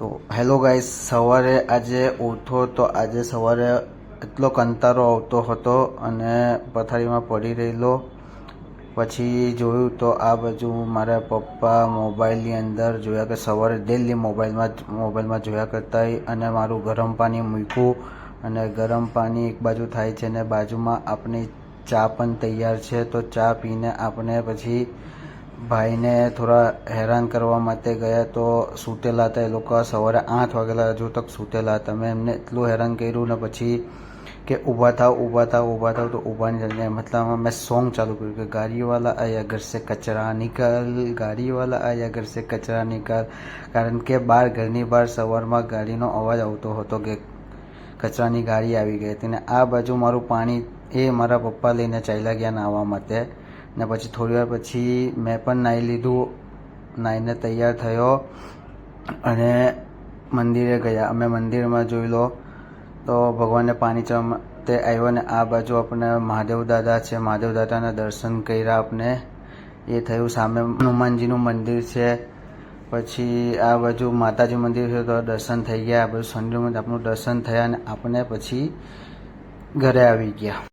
તો hello guys, સવારે આજે ઉઠો તો આજે સવારે એટલો કંટાળો આવતો હતો અને પથારીમાં પડી રહેલો. પછી જોયું તો આ બાજુ મારા પપ્પા મોબાઈલની અંદર જોયા કે સવારે ડેલી મોબાઈલમાં જોયા કરતા અને મારું ગરમ પાણી મૂક્યું અને ગરમ પાણી એક બાજુ થાય છે અને બાજુમાં આપણી ચા પણ તૈયાર છે. તો ચા પીને આપણે પછી ભાઈને થોડા હેરાન કરવા માટે ગયા. તો સૂતેલા હતા એ લોકો, સવારે 8 વાગેલા હજુ તક સૂતેલા હતા. મેં એમને એટલું હેરાન કર્યું ને પછી કે ઊભા થાવ તો ઊભા નહીં થાય. મતલબ મેં સોંગ ચાલુ કર્યું કે ગાડીવાલા આયા ઘર સે કચરા નિકાલ, ગાડીવાલા આયા ઘર સે કચરા નિકાલ. કારણ કે ઘરની બહાર સવારમાં ગાડીનો અવાજ આવતો હતો કે કચરાની ગાડી આવી ગઈ હતી. ને આ બાજુ મારું પાણી એ મારા પપ્પા લઈને ચાલ્યા ગયા નાહવા માટે. ને પછી થોડી વાર પછી મેં પણ નાહી લીધું, નાહીને તૈયાર થયો અને મંદિરે ગયા. અમે મંદિરમાં જોઈ લો તો ભગવાનને પાણી ચડવા માટે આવ્યો ને આ બાજુ આપણે મહાદેવ દાદા છે, મહાદેવ દાદાના દર્શન કર્યા આપણે. એ થયું. સામે હનુમાનજીનું મંદિર છે. પછી આ બાજુ માતાજી મંદિર છે તો દર્શન થઈ ગયા. આ બાજુ શનિ મંદિર આપણું દર્શન થયા અને આપણે પછી ઘરે આવી ગયા.